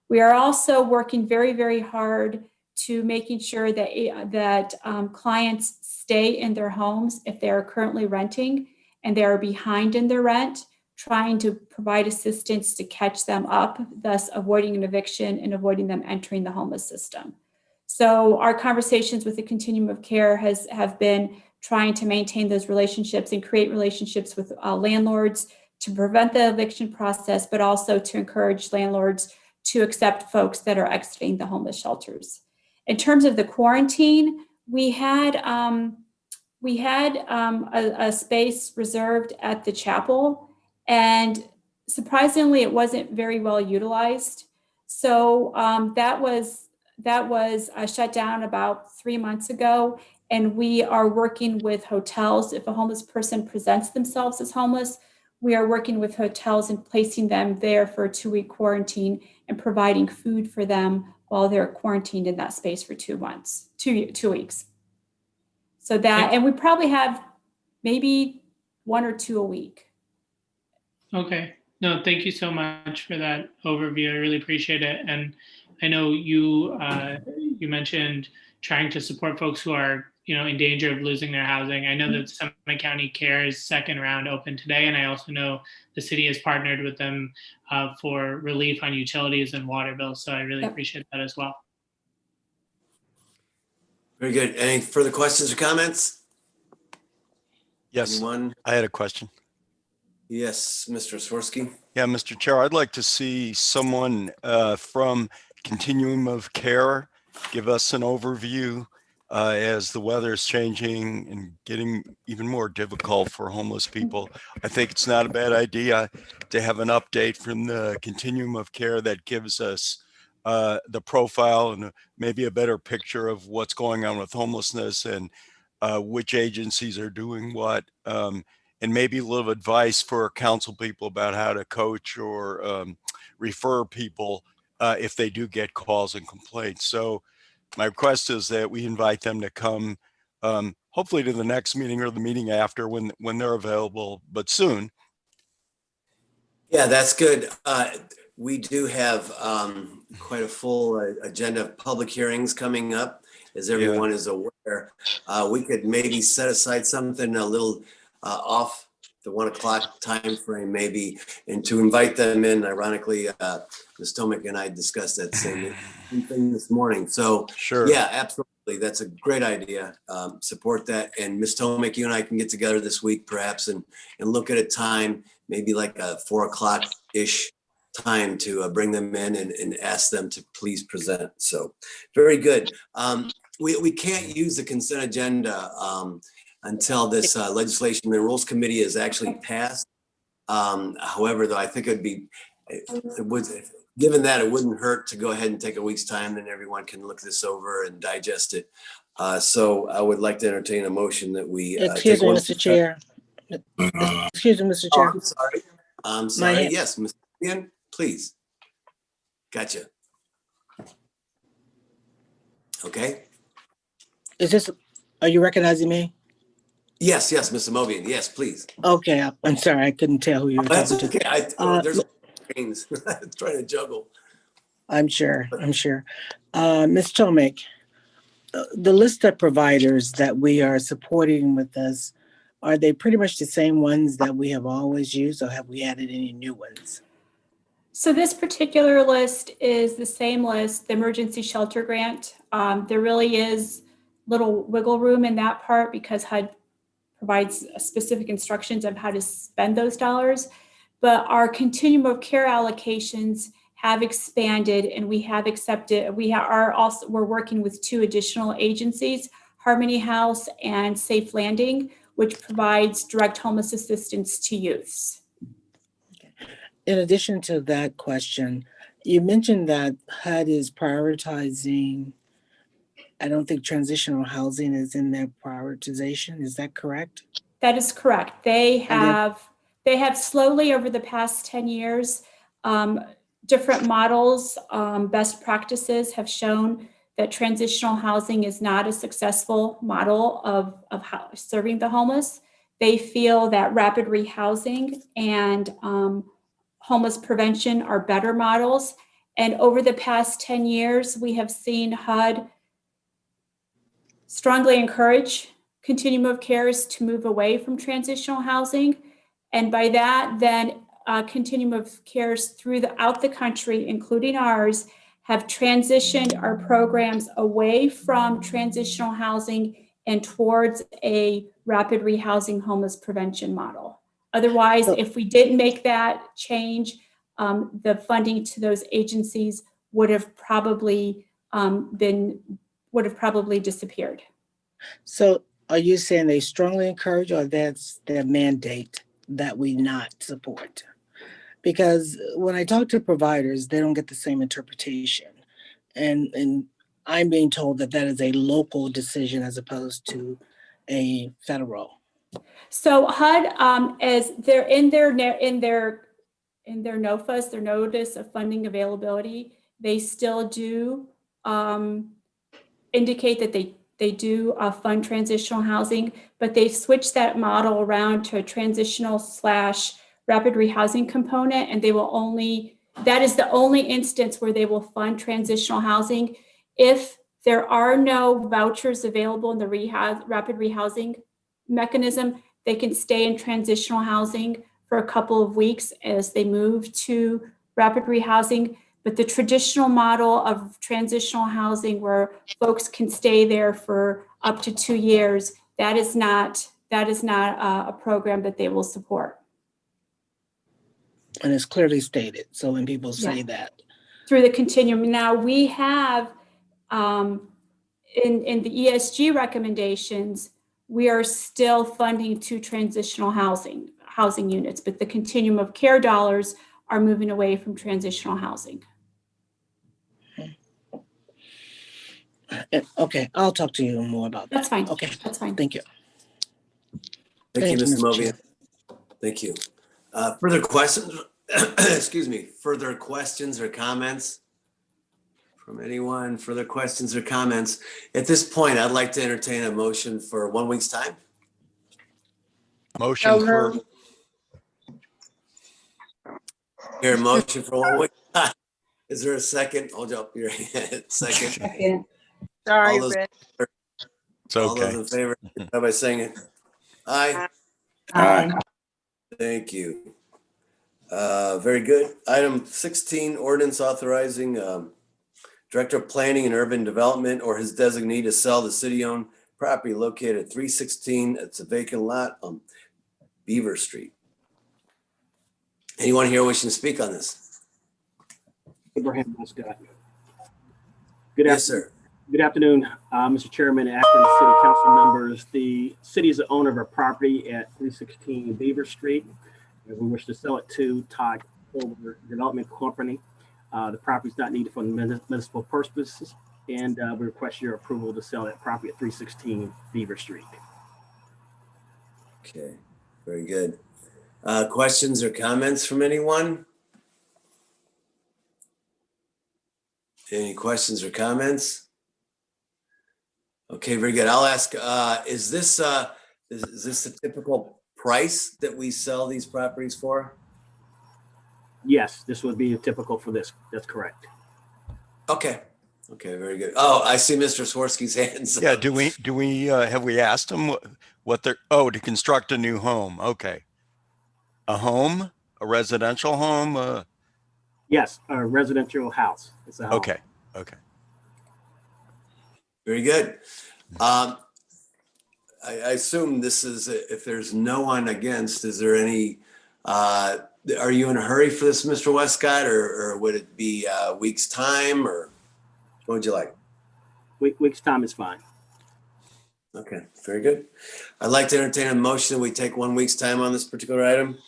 We are also working very, very hard to making sure that clients stay in their homes if they are currently renting and they are behind in their rent, trying to provide assistance to catch them up, thus avoiding an eviction and avoiding them entering the homeless system. So our conversations with the Continuum of Care have been trying to maintain those relationships and create relationships with landlords to prevent the eviction process, but also to encourage landlords to accept folks that are exiting the homeless shelters. In terms of the quarantine, we had a space reserved at the chapel, and surprisingly, it wasn't very well utilized. So that was shut down about 3 months ago, and we are working with hotels. If a homeless person presents themselves as homeless, we are working with hotels and placing them there for a 2-week quarantine and providing food for them while they're quarantined in that space for 2 weeks. So that, and we probably have maybe 1 or 2 a week. Okay. No, thank you so much for that overview. I really appreciate it. And I know you mentioned trying to support folks who are, in danger of losing their housing. I know that Summit County Care's second round opened today, and I also know the city has partnered with them for relief on utilities and water bills. So I really appreciate that as well. Very good. Any further questions or comments? Yes, Anyone? I had a question. Yes, Mr. Swirsky. Yeah, Mr. Chair, I'd like to see someone from Continuum of Care give us an overview as the weather is changing and getting even more difficult for homeless people. I think it's not a bad idea to have an update from the Continuum of Care that gives us the profile and maybe a better picture of what's going on with homelessness and which agencies are doing what. And maybe a little advice for council people about how to coach or refer people if they do get calls and complaints. So my request is that we invite them to come hopefully to the next meeting or the meeting after when they're available, but soon. Yeah, that's good. We do have quite a full agenda of public hearings coming up, as everyone is aware. We could maybe set aside something a little off the 1 o'clock time frame maybe, and to invite them in. Ironically, Ms. Tomic and I discussed that same thing this morning. So sure, yeah, absolutely. That's a great idea. Support that. And Ms. Tomic, you and I can get together this week perhaps and look at a time, maybe like a 4 o'clock-ish time to bring them in and ask them to please present. So very good. We can't use the consent agenda until this legislation, the Rules Committee is actually passed. However, though, I think given that, it wouldn't hurt to go ahead and take a week's time, then everyone can look this over and digest it. So I would like to entertain a motion that we excuse me, Mr. Chair. Excuse me, Mr. Chair. I'm sorry. Yes, Ms. Ian, please. Gotcha. Okay. Are you recognizing me? Yes, Mr. Mobian. Yes, please. Okay, I'm sorry. I couldn't tell who you were That's talking to. okay. There's things trying to juggle. I'm sure. Ms. Tomic, the list of providers that we are supporting with us, are they pretty much the same ones that we have always used, or have we added any new ones? So this particular list is the same list, the emergency shelter grant. There really is little wiggle room in that part because HUD provides specific instructions of how to spend those dollars. But our continuum of care allocations have expanded, and we have accepted, we're working with 2 additional agencies, Harmony House and Safe Landing, which provides direct homeless assistance to youths. In addition to that question, you mentioned that HUD is prioritizing, I don't think transitional housing is in their prioritization. Is that correct? That is correct. They have slowly over the past 10 years, different models, best practices have shown that transitional housing is not a successful model of serving the homeless. They feel that rapid rehousing and homeless prevention are better models. And over the past 10 years, we have seen HUD strongly encourage continuum of cares to move away from transitional housing. And by that, then continuum of cares throughout the country, including ours, have transitioned our programs away from transitional housing and towards a rapid rehousing homeless prevention model. Otherwise, if we didn't make that change, the funding to those agencies would have probably disappeared. So are you saying they strongly encourage, or that's their mandate that we not support? Because when I talk to providers, they don't get the same interpretation. And I'm being told that that is a local decision as opposed to a federal. So HUD, as they're in their NOFAs, their notice of funding availability, they still do indicate that they do fund transitional housing, but they've switched that model around to a transitional / rapid rehousing component, and that is the only instance where they will fund transitional housing. If there are no vouchers available in the rapid rehousing mechanism, they can stay in transitional housing for a couple of weeks as they move to rapid rehousing. But the traditional model of transitional housing where folks can stay there for up to 2 years, that is not a program that they will support. And it's clearly stated. So when people say that. Through the continuum. Now we have, in the ESG recommendations, we are still funding 2 transitional housing units, but the continuum of care dollars are moving away from transitional housing. Okay, I'll talk to you more about that. That's fine. Okay, that's fine. Thank you. Thank you, Mr. Mr. Mobian. Chair. Thank you. Further questions? Excuse me. Further questions or comments from anyone? Further questions or comments? At this point, I'd like to entertain a motion for 1 week's time. Motion for, Here, motion for 1 week. Is there a second? Hold up your hand. Second. Second. Sorry, All those, Rich. it's all okay. those in favor, signify by saying it. Aye. Aye. Thank you. Very good. Item 16, ordinance authorizing Director of Planning and Urban Development or his designee to sell the city-owned property located at 316. It's a vacant lot on Beaver Street. Anyone here wishing to speak on this? Abraham Muscat. Good Yes, sir. Good afternoon, Mr. Chairman, Akron City Council members. The city is the owner of a property at 316 Beaver Street. And we wish to sell it to Todd Culver Development Company. The property is not needed for municipal purposes, and we request your approval to sell that property at 316 Beaver Street. Okay, very good. Questions or comments from anyone? Any questions or comments? Okay, very good. I'll ask, is this the typical price that we sell these properties for? Yes, this would be typical for this. That's correct. Okay. Okay, very good. Oh, I see Mr. Swirsky's hands. Yeah, do we have we asked them what they're, to construct a new home? Okay. A home, a residential home? Yes, a residential house. It's a house. Okay. Very good. I assume this is, if there's no one against, is there any, are you in a hurry for this, Mr. Westcott, or would it be a week's time, or what would you like? Week's time is fine. Okay, very good. I'd like to entertain a motion that we take 1 week's time on this particular item.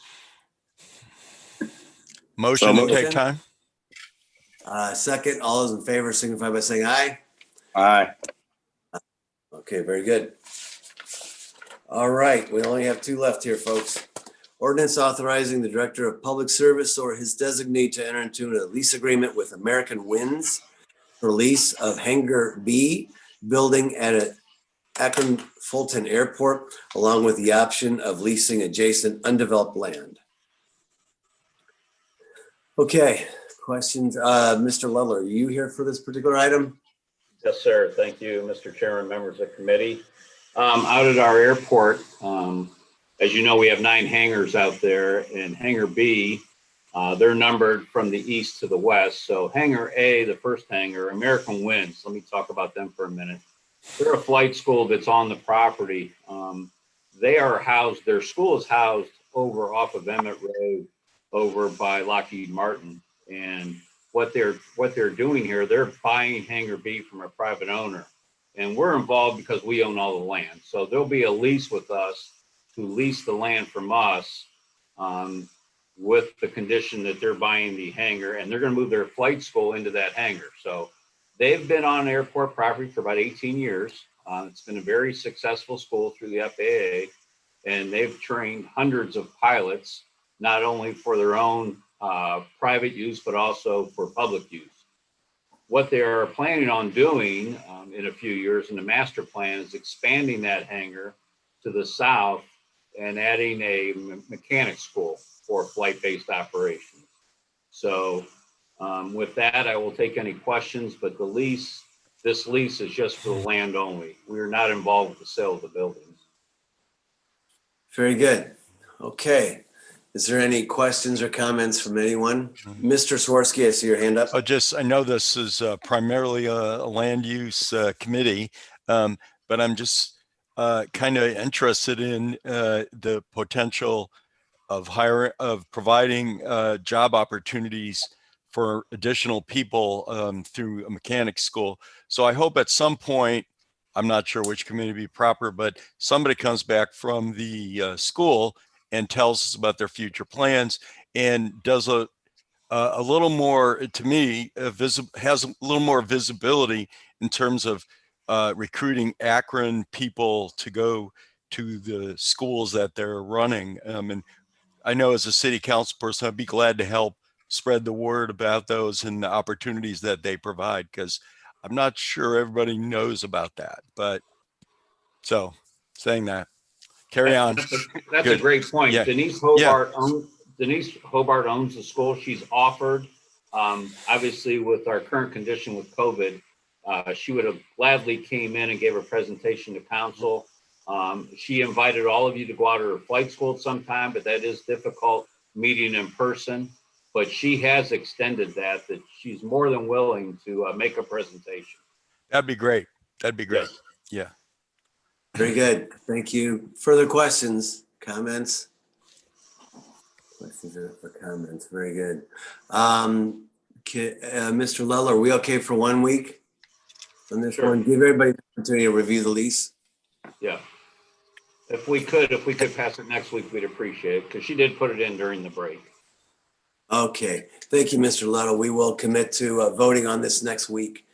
Motion to take time. Second, all those in favor signify by saying aye. Aye. Okay, very good. All right, we only have 2 left here, folks. Ordinance authorizing the Director of Public Service or his designee to enter into a lease agreement with American Winds for lease of Hangar B building at Akron Fulton Airport, along with the option of leasing adjacent undeveloped land. Okay, questions? Mr. Ludler, are you here for this particular item? Yes, sir. Thank you, Mr. Chairman, members of the committee. Out at our airport, as you know, we have 9 hangars out there, and Hangar B, they're numbered from the east to the west. So Hangar A, the first hangar, American Winds, let me talk about them for a minute. They're a flight school that's on the property. They are housed, their school is housed over off of Emmett Road over by Lockheed Martin. And what they're doing here, they're buying Hangar B from a private owner. And we're involved because we own all the land. So there'll be a lease with us to lease the land from us with the condition that they're buying the hangar, and they're going to move their flight school into that hangar. So they've been on airport property for about 18 years. It's been a very successful school through the FAA, and they've trained hundreds of pilots, not only for their own private use, but also for public use. What they are planning on doing in a few years in the master plan is expanding that hangar to the south and adding a mechanic school for flight-based operations. So with that, I will take any questions, but this lease is just for the land only. We are not involved with the sale of the buildings. Very good. Okay. Is there any questions or comments from anyone? Mr. Swirsky, I see your hand up. I know this is primarily a land use committee, but I'm just kind of interested in the potential of providing job opportunities for additional people through a mechanic school. So I hope at some point, I'm not sure which committee would be proper, but somebody comes back from the school and tells us about their future plans and does a little more, to me, has a little more visibility in terms of recruiting Akron people to go to the schools that they're running. And I know as a city council person, I'd be glad to help spread the word about those and the opportunities that they provide, because I'm not sure everybody knows about that. But so saying that, carry on. That's a great point. Yeah. Denise Hobart owns the school. She's offered, obviously with our current condition with COVID, she would have gladly came in and gave a presentation to council. She invited all of you to go out to her flight school sometime, but that is difficult meeting in person. But she has extended that she's more than willing to make a presentation. That'd be great. That'd be great. Yes. Yeah. Very good. Thank you. Further questions, comments? Questions or comments? Very good. Mr. Lull, are we okay for 1 week on this one? Give everybody the opportunity to review the lease. Yeah. If we could pass it next week, we'd appreciate it, because she did put it in during the break. Okay. Thank you, Mr. Lull. We will commit to voting on this next week.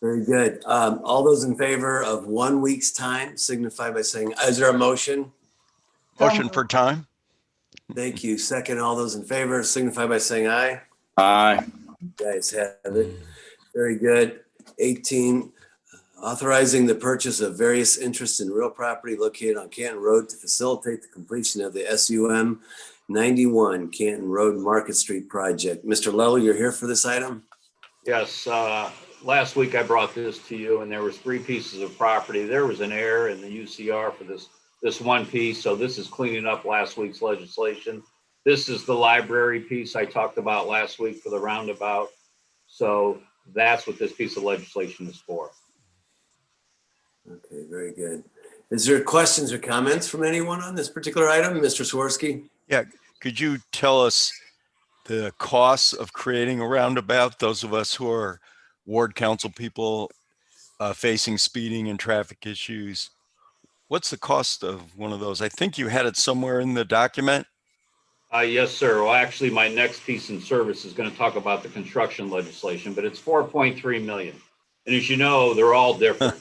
Very good. All those in favor of 1 week's time signify by saying, is there a motion? Motion for time. Thank you. Second, all those in favor signify by saying aye. Aye. You guys have it. Very good. 18, authorizing the purchase of various interests in real property located on Canton Road to facilitate the completion of the SUM 91 Canton Road Market Street project. Mr. Lull, you're here for this item? Yes. Last week I brought this to you, and there was 3 pieces of property. There was an error in the UCR for this one piece. So this is cleaning up last week's legislation. This is the library piece I talked about last week for the roundabout. So that's what this piece of legislation is for. Okay, very good. Is there questions or comments from anyone on this particular item? Mr. Swirsky? Yeah. Could you tell us the costs of creating a roundabout? Those of us who are ward council people facing speeding and traffic issues, what's the cost of one of those? I think you had it somewhere in the document. Yes, sir. Well, actually, my next piece in service is going to talk about the construction legislation, but it's 4.3 million. And as you know, they're all different.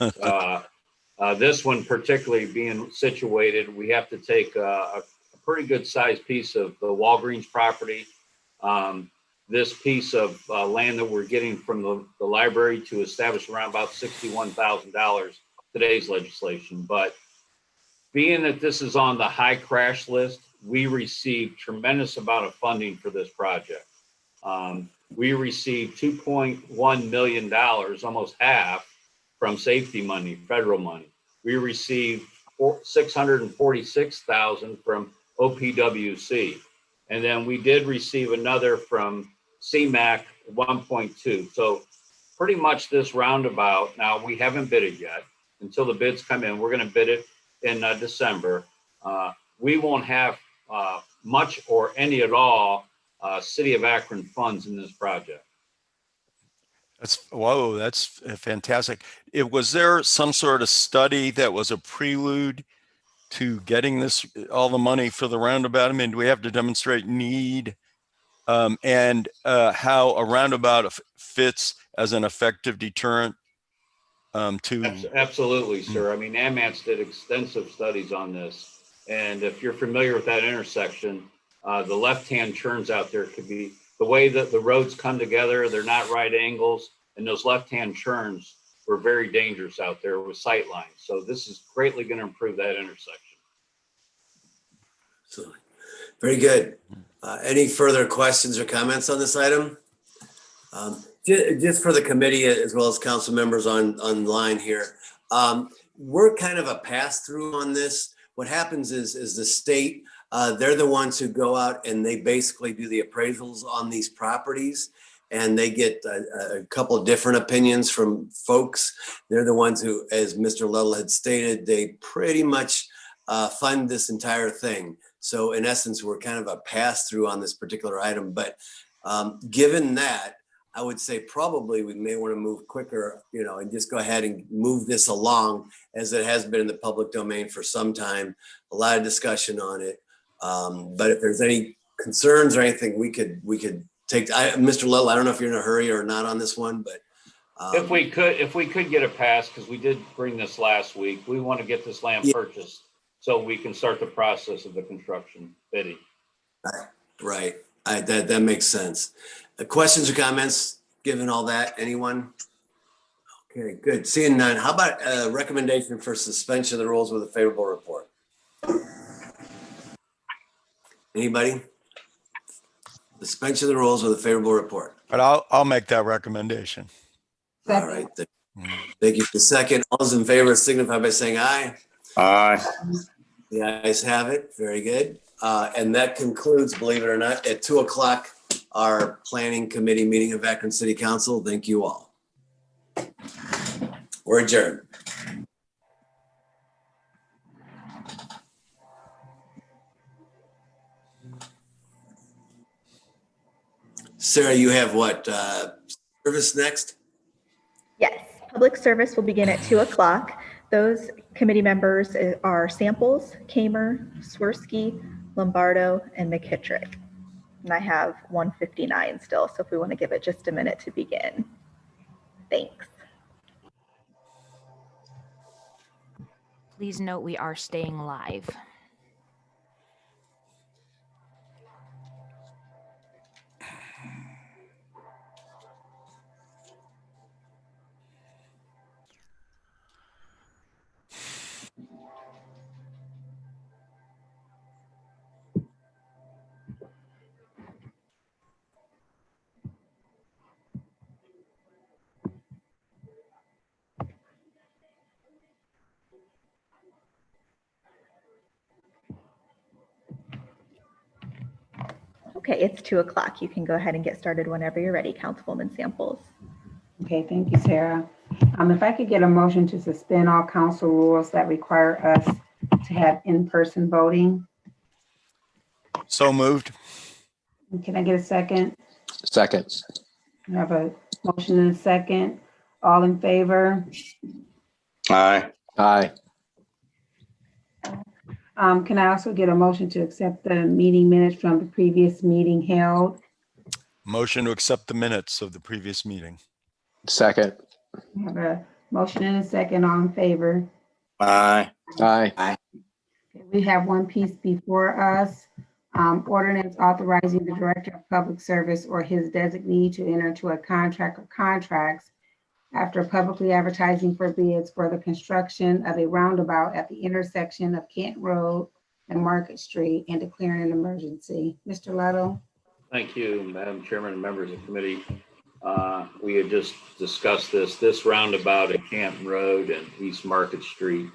This one particularly being situated, we have to take a pretty good sized piece of the Walgreens property. This piece of land that we're getting from the library to establish around about $61,000, today's legislation. But being that this is on the high crash list, we received tremendous amount of funding for this project. We received $2.1 million, almost half, from safety money, federal money. We received $646,000 from OPWC. And then we did receive another from CMAQ 1.2. So pretty much this roundabout, now we haven't bid it yet. Until the bids come in, we're going to bid it in December. We won't have much or any at all City of Akron funds in this project. That's fantastic. Was there some sort of study that was a prelude to getting all the money for the roundabout? I mean, do we have to demonstrate need and how a roundabout fits as an effective deterrent Absolutely, sir. I mean, AMATS did extensive studies on this. And if you're familiar with that intersection, the left-hand turns out there could be, the way that the roads come together, they're not right angles, and those left-hand turns were very dangerous out there with sight lines. So this is greatly going to improve that intersection. So, very good. Any further questions or comments on this item? Just for the committee as well as council members online here, we're kind of a pass-through on this. What happens is the state, they're the ones who go out and they basically do the appraisals on these properties, and they get a couple of different opinions from folks. They're the ones who, as Mr. Little had stated, they pretty much fund this entire thing. So in essence, we're kind of a pass-through on this particular item. But given that, I would say probably we may want to move quicker, and just go ahead and move this along, as it has been in the public domain for some time. A lot of discussion on it. But if there's any concerns or anything, we could take. Mr. Little, I don't know if you're in a hurry or not on this one, but if we could get it passed, because we did bring this last week, we want to get this land purchased so we can start the process of the construction bidding. Right. That makes sense. Questions or comments, given all that? Anyone? Okay, good. Seeing none. How about a recommendation for suspension of the rules with a favorable report? Anybody? Suspension of the rules with a favorable report. But I'll make that recommendation. All right. Thank you. The second. All those in favor signify by saying aye. Aye. The ayes have it. Very good. And that concludes, believe it or not, at 2 o'clock, our planning committee meeting of Akron City Council. Thank you all. We're adjourned. Sarah, you have what, service next? Yes, public service will begin at 2 o'clock. Those committee members are Samples, Kamer, Swirsky, Lombardo, and McKittrick. And I have 159 still, so if we want to give it just a minute to begin. Thanks. Please note we are staying live. Okay, it's 2 o'clock. You can go ahead and get started whenever you're ready, Councilwoman Samples. Okay, thank you, Sarah. If I could get a motion to suspend all council rules that require us to have in-person voting. So moved. Can I get a second? Second. I have a motion and a second. All in favor? Aye. Aye. Can I also get a motion to accept the meeting minutes from the previous meeting held? Motion to accept the minutes of the previous meeting. Second. I have a motion and a second. All in favor? Aye. Aye. Okay, we have one piece before us. Ordinance authorizing the Director of Public Service or his designee to enter into a contract or contracts after publicly advertising for bids for the construction of a roundabout at the intersection of Kent Road and Market Street and declaring an emergency. Mr. Leto. Thank you, Madam Chairman and members of the committee. We had just discussed this roundabout at Canton Road and East Market Street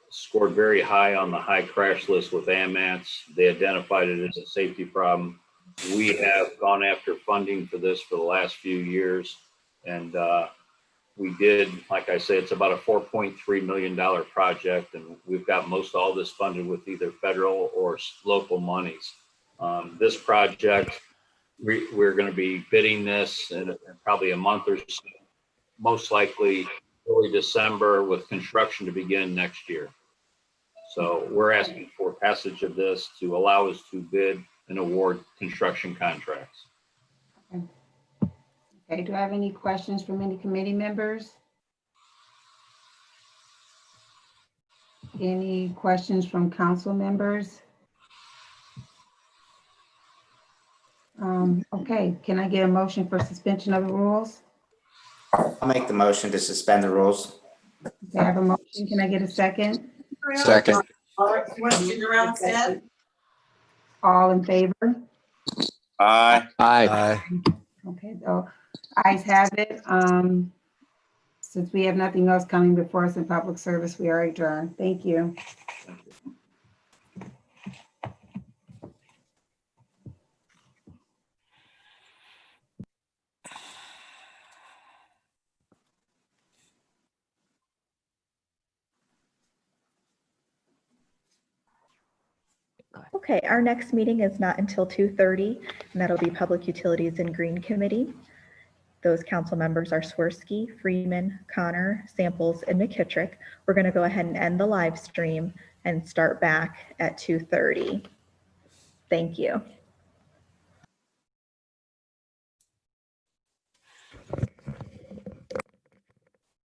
scored very high on the high crash list with AMATS. They identified it as a safety problem. We have gone after funding for this for the last few years, and we did, like I say, it's about a $4.3 million project, and we've got most all this funded with either federal or local monies. This project, we're going to be bidding this in probably a month or so, most likely early December, with construction to begin next year. So we're asking for passage of this to allow us to bid and award construction contracts. Okay, do I have any questions from any committee members? Any questions from council members? Okay, can I get a motion for suspension of the rules? I'll make the motion to suspend the rules. Okay, I have a motion. Can I get a second? Second. All in favor? Aye. Aye. Okay, so ayes have it. Since we have nothing else coming before us in public service, we are adjourned. Thank you. Okay, our next meeting is not until 2:30, and that'll be Public Utilities and Green Committee. Those council members are Swirsky, Freeman, Connor, Samples, and McKittrick. We're going to go ahead and end the live stream and start back at 2:30. Thank you.